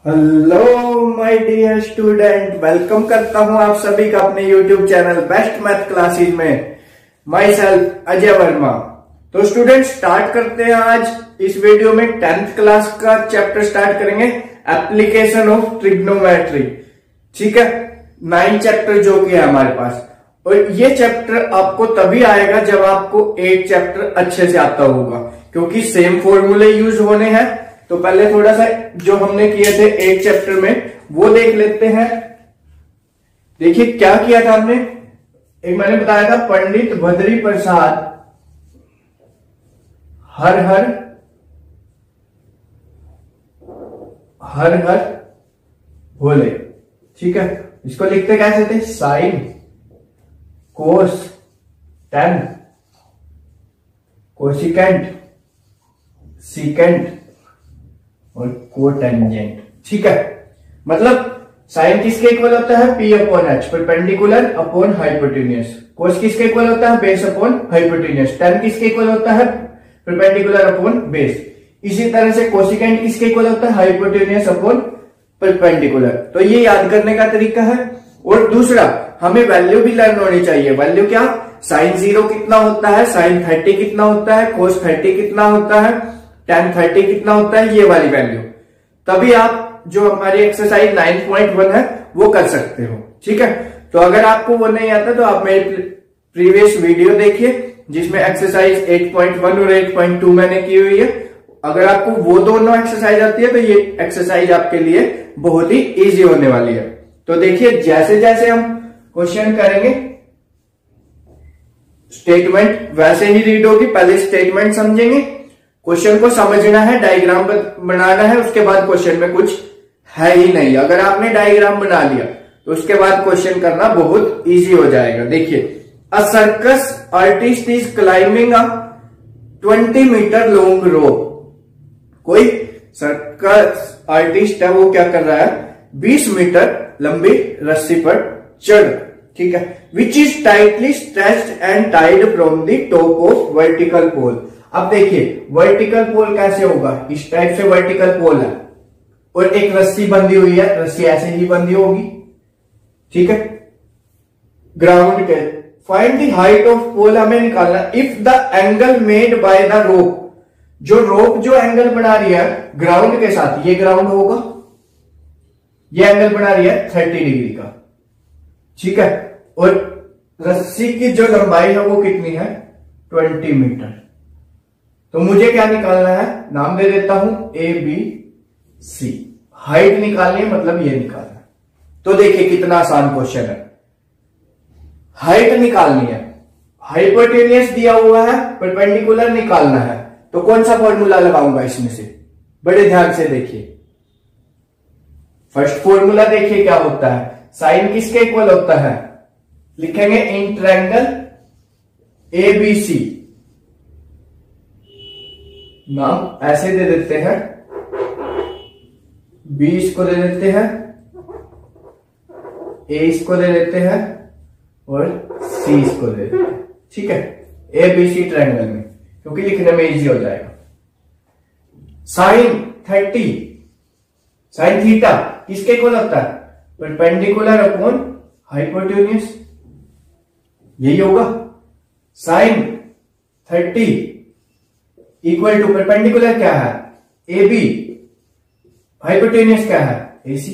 Hello my dear student, welcome करता हूं आप सभी का अपने YouTube channel best math classes में। Myself Ajay Verma. तो स्टूडेंट स्टार्ट करते हैं आज इस वीडियो में 10th क्लास का चैप्टर स्टार्ट करेंगे, एप्लीकेशन ऑफ ट्रिग्नोमेट्री। ठीक है, 9 चैप्टर जो कि है हमारे पास, और ये चैप्टर आपको तभी आएगा जब आपको 8 चैप्टर अच्छे से आता होगा, क्योंकि सेम फॉर्मूले यूज होने हैं। तो पहले थोड़ा सा जो हमने किए थे 8 चैप्टर में वो देख लेते हैं। देखिए क्या किया था हमने, एक मैंने बताया था पंडित बद्री प्रसाद हर हर हर हर भोले। ठीक है, इसको लिखते कैसे थे, sine cos tan cosecant secant और कोटेंजेंट। ठीक है, मतलब साइन किसके इक्वल होता है, P upon H, perpendicular upon hypotenuse. Cos किसके इक्वल होता है, बेस अपॉन हाइपोटेन्यूज। टेन किसके इक्वल होता है, परपेंडिकुलर अपॉन बेस। इसी तरह से कोसिकेंट किसके इक्वल होता है, हाइपोटेन्यूज अपॉन परपेंडिकुलर। तो ये याद करने का तरीका है। और दूसरा, हमें वैल्यू भी लर्न होनी चाहिए। वैल्यू क्या, साइन 0 कितना होता है, साइन 30 कितना होता है, कोस 30 कितना होता है, tan 30 कितना होता है, ये वाली वैल्यू। तभी आप जो हमारी एक्सरसाइज 9.1 है वो कर सकते हो। ठीक है, तो अगर आपको वो नहीं आता तो आप मेरी प्रीवियस वीडियो देखिए जिसमें एक्सरसाइज 8.1 और 8.2 मैंने की हुई है। अगर आपको वो दोनों एक्सरसाइज आती है तो ये एक्सरसाइज आपके लिए बहुत ही इजी होने वाली है। तो देखिए, जैसे जैसे हम क्वेश्चन करेंगे स्टेटमेंट वैसे ही रीड होगी। पहले स्टेटमेंट समझेंगे, क्वेश्चन को समझना है, डायग्राम बनाना है, उसके बाद क्वेश्चन में कुछ है ही नहीं। अगर आपने डायग्राम बना लिया तो उसके बाद क्वेश्चन करना बहुत इजी हो जाएगा। देखिए, a circus artist is climbing a 20 metre long rope. कोई सर्कस आर्टिस्ट है, वो क्या कर रहा है, 20 मीटर लंबी रस्सी पर चढ़। ठीक है, which is tightly stretched and tied from the top of vertical pole. अब देखिए वर्टिकल पोल कैसे होगा, इस टाइप से वर्टिकल पोल है और एक रस्सी बंधी हुई है, रस्सी ऐसे ही बंधी होगी। ठीक है, ग्राउंड के फाइंड द हाइट ऑफ पोल हमें निकालना। If the angle made by the rope, जो रोप जो एंगल बना रही है ग्राउंड के साथ, ये ग्राउंड होगा, ये एंगल बना रही है 30 डिग्री का। ठीक है, और रस्सी की जो लंबाई है वो कितनी है, 20 मीटर। तो मुझे क्या निकालना है, नाम दे देता हूं ए बी सी। हाइट निकालनी है, मतलब ये निकालना है। तो देखिए कितना आसान क्वेश्चन है। हाइट निकालनी है, हाइपोटेन्यूज दिया हुआ है, परपेंडिकुलर निकालना है। तो कौन सा फॉर्मूला लगाऊंगा इसमें से, बड़े ध्यान से देखिए। फर्स्ट फॉर्मूला देखिए क्या होता है, साइन किसके इक्वल होता है, लिखेंगे इन ट्रायंगल एबीसी। नाम ऐसे दे देते हैं, बी इसको दे देते हैं, ए इसको दे देते हैं और सी इसको दे देते हैं। ठीक है, ए बी सी ट्रायंगल में, क्योंकि लिखने में इजी हो जाएगा। साइन 30, साइन थीटा किसके इक्वल होता है, परपेंडिकुलर अपॉन हाइपोटेन्यूज, यही होगा। साइन 30 इक्वल टू परपेंडिकुलर क्या है, ए बी, हाइपोटेन्यूज क्या है, ए सी।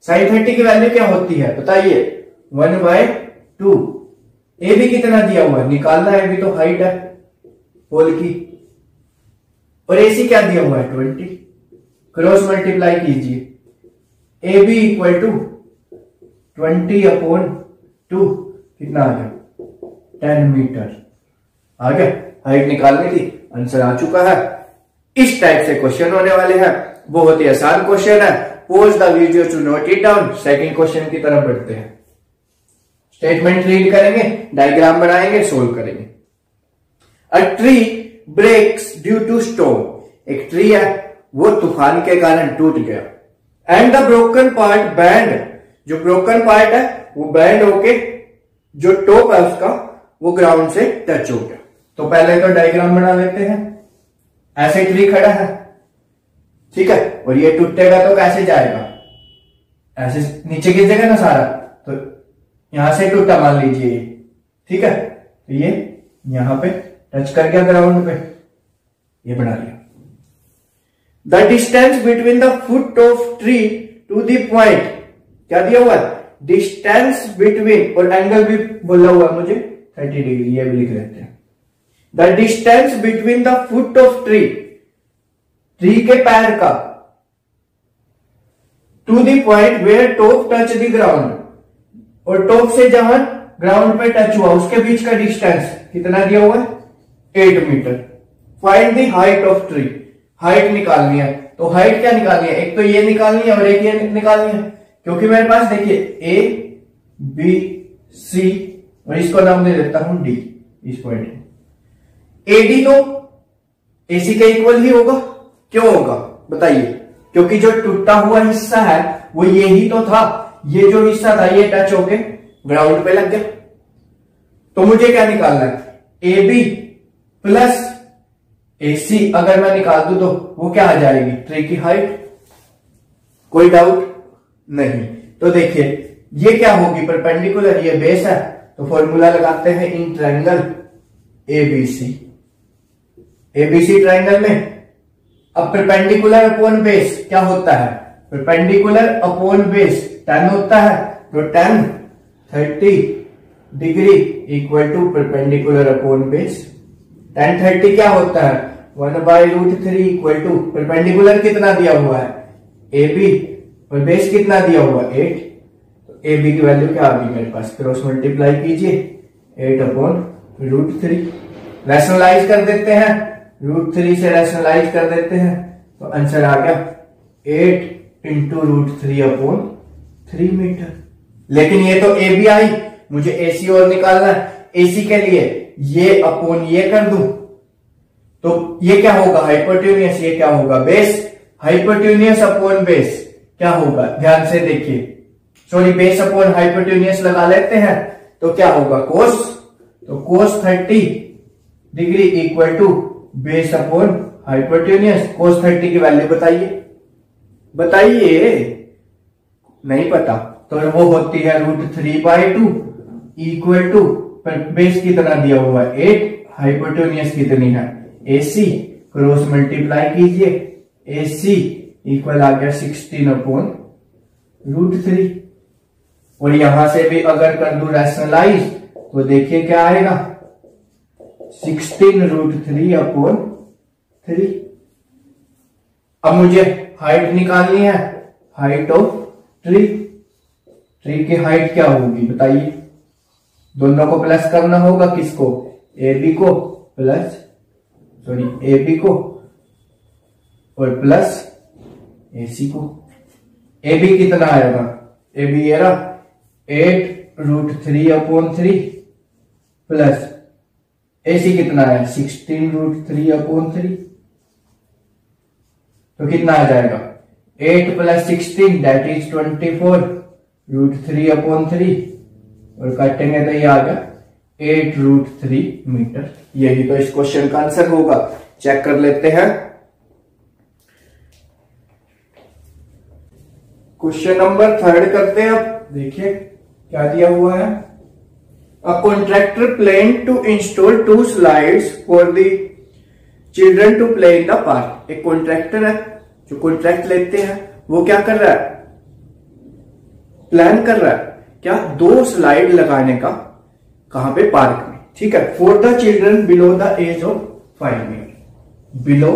साइन 30 की वैल्यू क्या होती है बताइए, 1/2। ए बी कितना दिया हुआ है, निकालना है, भी तो हाइट है पोल की, और ए सी क्या दिया हुआ है, 20। क्रॉस मल्टीप्लाई कीजिए, ए बी इक्वल टू 20/2 कितना आ गया, 10 मीटर आ गया। हाइट निकालनी थी, आंसर आ चुका है। इस टाइप से क्वेश्चन होने वाले हैं, बहुत ही आसान क्वेश्चन है। Pause the video to note it down. Second question की तरफ बढ़ते हैं। स्टेटमेंट रीड करेंगे, डायग्राम बनाएंगे, सोल्व करेंगे। A tree breaks due to storm. एक ट्री है, वो तूफान के कारण टूट गया। And the broken part bend, जो ब्रोकन पार्ट है वो बैंड होके जो टॉप है उसका वो ग्राउंड से टच हो गया। तो पहले तो डायग्राम बना लेते हैं। ऐसे ट्री खड़ा है, ठीक है। और ये टूटेगा तो कैसे जाएगा, ऐसे नीचे गिर ना सारा, तो यहां से टूटा मान लीजिए ये, ठीक है। तो ये यहां पे टच कर गया ग्राउंड पे, ये बना लिया। The distance between the foot of tree to the point, क्या दिया हुआ है, डिस्टेंस बिटवीन, और एंगल भी बोला हुआ है मुझे 30 डिग्री, ये भी लिख लेते हैं। The distance between the foot of tree, tree के पैर का, to the point where top touch the ground, और टॉप से जहां ग्राउंड पे टच हुआ उसके बीच का डिस्टेंस कितना दिया हुआ है, 8 metre. Find the height of tree, height निकालनी है। तो हाइट क्या निकालनी है, एक तो ये निकालनी है और एक ये निकालनी है, क्योंकि मेरे पास देखिए ए बी सी, और इसको नाम दे देता हूं डी, इस पॉइंट एडी तो एसी के इक्वल ही होगा। क्यों होगा बताइए, क्योंकि जो टूटा हुआ हिस्सा है वो ये ही तो था, ये जो हिस्सा था ये टच होके ग्राउंड पे लग गया। तो मुझे क्या निकालना है, ए बी प्लस ए सी, अगर मैं निकाल दूं तो वो क्या आ जाएगी, ट्री की हाइट। कोई डाउट नहीं। तो देखिए ये क्या होगी, परपेंडिकुलर, ये बेस है, तो फॉर्मूला लगाते हैं in triangle ABC. ABC triangle में अब परपेंडिकुलर अपॉन बेस क्या होता है, परपेंडिकुलर अपॉन बेस 10 होता है, तो 10 30 degree equal to perpendicular upon base. 10 30 क्या होता है, 1/√3 इक्वल टू परपेंडिकुलर कितना दिया हुआ है ए बी, और बेस कितना दिया हुआ 8, तो ए बी की वैल्यू क्या आ गई मेरे पास, क्रॉस मल्टीप्लाई कीजिए 8/√3, रैशनलाइज कर देते हैं, √3 से रैशनलाइज कर देते हैं, तो आंसर आ गया 8 × √3/3 मीटर। लेकिन ये तो ए बी आई, मुझे एसी और निकालना है। एसी के लिए ये अपॉन ये कर दूं तो ये क्या होगा, हाइपोटेन्यूस, ये क्या होगा, बेस। हाइपोटेन्यूस अपॉन बेस क्या होगा, ध्यान से देखिए, सॉरी बेस अपॉन हाइपोटेन्यूस लगा लेते हैं, तो क्या होगा कोस, तो cos 30 degree equal to base upon hypotenuse. Cos 30 की वैल्यू बताइए, बताइए, नहीं पता, तो वो होती है √3/2 इक्वल टू, बेस कितना दिया हुआ है 8, हाइपोटेन्यूस कितनी है AC, क्रॉस मल्टीप्लाई कीजिए, AC इक्वल आ गया 16/√3। और यहां से भी अगर कर दूं रैशनलाइज तो देखिए क्या आएगा, 16√3/3। अब मुझे हाइट निकालनी है, हाइट ऑफ ट्री। ट्री की हाइट क्या होगी बताइए, दोनों को प्लस करना होगा, किसको, ए बी को प्लस, सॉरी ए बी को और प्लस ए सी को। ए बी कितना आएगा, ए बी ये रहा 8√3/3 प्लस ए सी कितना है 16√3/3, तो कितना आ जाएगा 8 + 16 दैट इज 24√3/3, और काटेंगे तो ये आ गया 8√3 मीटर। यही तो इस क्वेश्चन का आंसर होगा। चेक कर लेते हैं क्वेश्चन नंबर 3 करते हैं। अब देखिए क्या दिया हुआ है, a contractor plan to install 2 slides for the children to play in the park. एक कॉन्ट्रैक्टर है जो कॉन्ट्रैक्ट लेते हैं, वो क्या कर रहा है, प्लान कर रहा है क्या, 2 स्लाइड लगाने का, कहां पे, पार्क में, ठीक है, for the children below the age of 5 year, below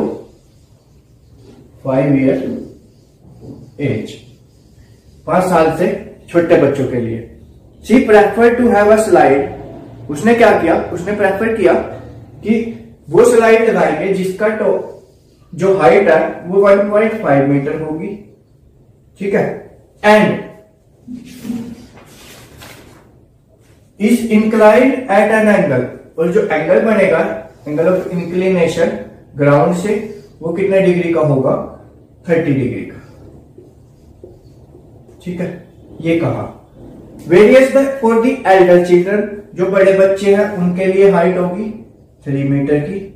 5 year age, 5 साल से छोटे बच्चों के लिए। She prefer to have a slide, उसने क्या किया, उसने प्रेफर किया कि वो स्लाइड लगाएंगे जिसका जो हाइट है वो 1.5 मीटर होगी, ठीक है, and is inclined at an angle, और जो एंगल बनेगा, एंगल ऑफ इंक्लिनेशन ग्राउंड से, वो कितने डिग्री का होगा, 30 डिग्री का, ठीक है, ये कहा। Various for the Elder children, जो बड़े बच्चे हैं उनके लिए हाइट होगी 3 मीटर की,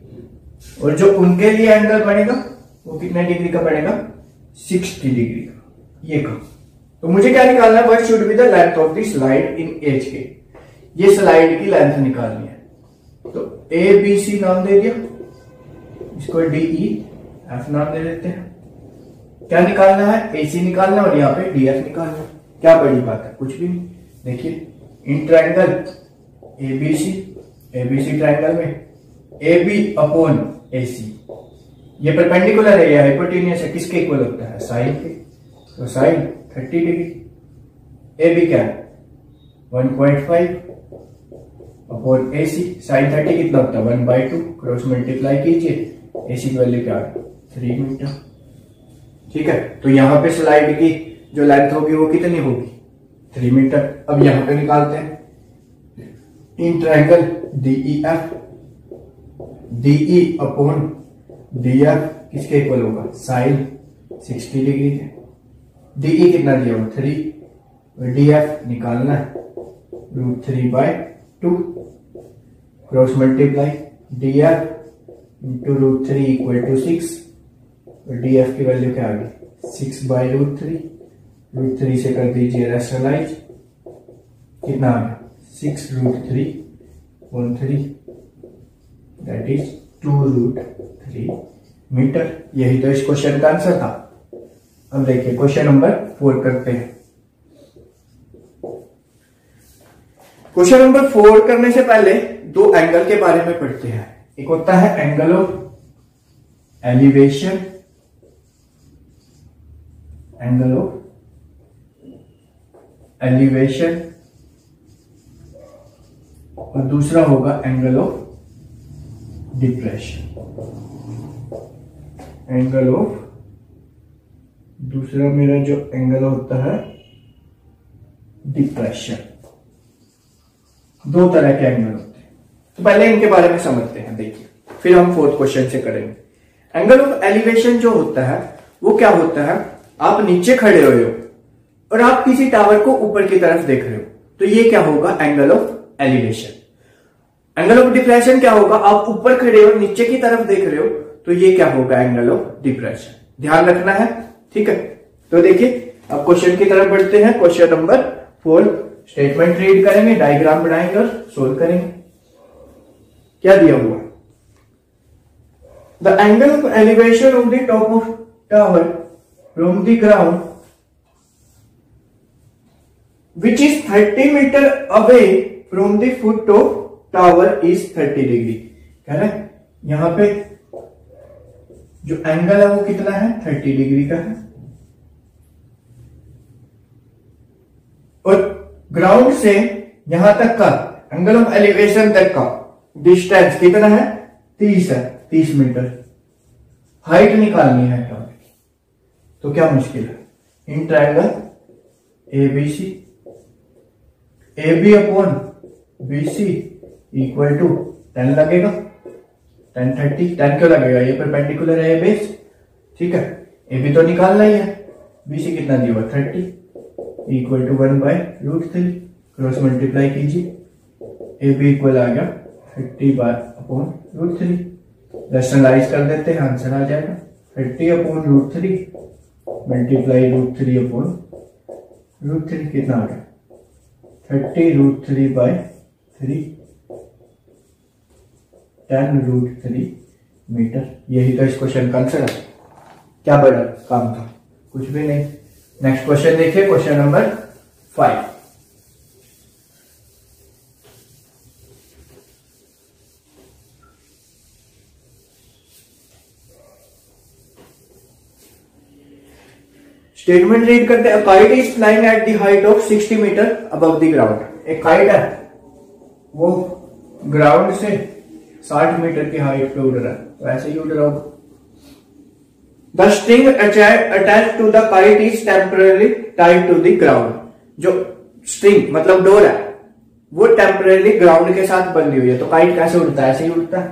और जो उनके लिए एंगल बनेगा वो कितने डिग्री का बनेगा, 60 डिग्री का, ये कहा। तो मुझे क्या निकालना है, what should be the length of the slide in H के, ये स्लाइड की लेंथ निकालनी है। तो ए बी सी नाम दे दिया, इसको डी ई एफ नाम दे देते हैं। क्या निकालना है, ए सी निकालना है और यहाँ पे डी एफ निकालना है। क्या बड़ी बात है, कुछ भी नहीं। देखिए इन ट्रायंगल एबीसी ट्रायंगल में ए बी अपॉन ए सी, ये परपेंडिकुलर है या हाइपोटेन्यूस है, किसके इक्वल होता है, साइन के। तो साइन 30 डिग्री, ए बी क्या है 1.5 अपॉन ए सी, साइन 30 कितना होता है 1/2, क्रॉस मल्टीप्लाई कीजिए, ए सी की वैल्यू क्या है 3 मीटर। ठीक है, तो यहां पे स्लाइड की जो लेंथ होगी वो कितनी होगी 3 मीटर। अब यहां पे निकालते हैं in triangle DE upon DF किसके इक्वल होगा, साइन 60 डिग्री के। डीई कितना दिया हुआ 3, डीएफ निकालना है √3/2, cross multiply DF into √3 equal to 6, DF की वैल्यू क्या आ गई 6/√3, √3 से कर दीजिए रैशनलाइज, कितना आ गया 6√3/3, दैट इज 2√3 मीटर। यही तो इस क्वेश्चन का आंसर था। अब देखिए क्वेश्चन नंबर 4 करते हैं। क्वेश्चन नंबर 4 करने से पहले दो एंगल के बारे में पढ़ते हैं। एक होता है angle of elevation, angle of elevation, और दूसरा होगा angle of depression. Angle of, दूसरा मेरा जो एंगल होता है डिप्रेशन। दो तरह के एंगल होते हैं, तो पहले इनके बारे में समझते हैं। देखिए फिर हम 4th क्वेश्चन से करेंगे। एंगल ऑफ एलिवेशन जो होता है वो क्या होता है, आप नीचे खड़े हुए हो और आप किसी टावर को ऊपर की तरफ देख रहे हो, तो ये क्या होगा angle of elevation. Angle of depression क्या होगा, आप ऊपर खड़े हो नीचे की तरफ देख रहे हो, तो ये क्या होगा एंगल ऑफ डिप्रेशन। ध्यान रखना है, ठीक है। तो देखिए अब क्वेश्चन की तरफ बढ़ते हैं। क्वेश्चन नंबर 4, स्टेटमेंट रीड करेंगे, डायग्राम बनाएंगे और सोल्व करेंगे। क्या दिया हुआ, the angle of elevation of the top of tower from the ground which is 30 metre away from the foot of tower is 30 degree. कह रहे यहां पे जो एंगल है वो कितना है 30 डिग्री का है, और ग्राउंड से यहां तक का एंगल ऑफ एलिवेशन तक का डिस्टेंस कितना है 30 है, 30 मीटर। हाइट निकालनी है टावर की, तो क्या मुश्किल है, in triangle ABC, A B upon B C equal to 10 लगेगा, 10 30, 10 क्यों लगेगा, ये परपेंडिकुलर है बेस, ठीक है। ए बी तो निकालना ही है, बी सी कितना दिया हुआ 30 इक्वल टू 1/√3, क्रॉस मल्टीप्लाई कीजिए, ए बी इक्वल आ गया 30/√3, रैशनलाइज कर देते हैं, आंसर आ जाएगा 30/√3 मल्टीप्लाई √3/√3 कितना आ गया 30√3/3, 10√3 मीटर। यही तो इस क्वेश्चन का आंसर है। क्या बड़ा काम था, कुछ भी नहीं। नेक्स्ट क्वेश्चन देखिए, क्वेश्चन नंबर 5। स्टेटमेंट रीड करते हैं। Kite is flying at the height of 60 metre above the ground. एक काइट है वो ग्राउंड से 60 मीटर की हाइट पे उड़ रहा है, तो ऐसे ही उड़ रहा होगा। The string attach to the kite is temporary tied to the ground. जो स्ट्रिंग मतलब डोर है वो टेम्पररी ग्राउंड के साथ बंधी हुई है, तो काइट कैसे उड़ता है, ऐसे ही उड़ता है,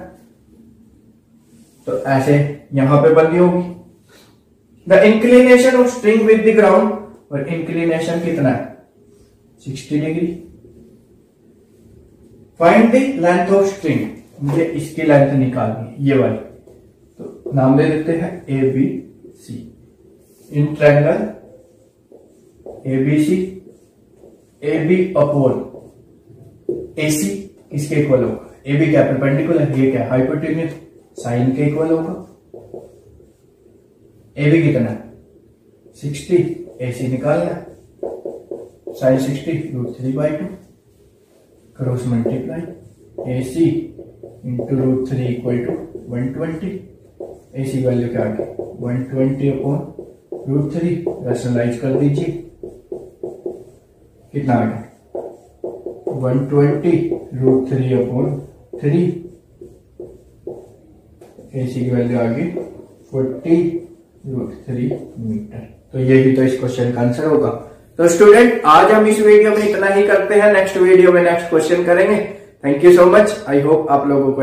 तो ऐसे यहां पे बंधी होगी। The inclination of string with the ground, और इंक्लिनेशन कितना है 60 degree. Find the length of string, मुझे इसकी लेंथ निकालनी है, ये वाली, तो नाम दे देते हैं A B C. In triangle ABC, AB upon AC किसके इक्वल होगा? AB क्या परपेंडिकुलर, ये क्या हाइपोटेन्यूज, साइन के इक्वल होगा। AB कितना 60, AC निकालना, sine 60 √3/2 cross multiply AC into √3 equal to 120। AC value क्या आ गई 120 अपॉन √3, रैशनलाइज कर दीजिए, कितना आ गया 120 √3 अपॉन 3। AC की वैल्यू आ गई 40 √3 मीटर। तो यही तो इस क्वेश्चन का आंसर होगा। तो स्टूडेंट आज हम इस वीडियो में इतना ही करते हैं, नेक्स्ट वीडियो में नेक्स्ट क्वेश्चन करेंगे। Thank you so much. I hope आप लोगों को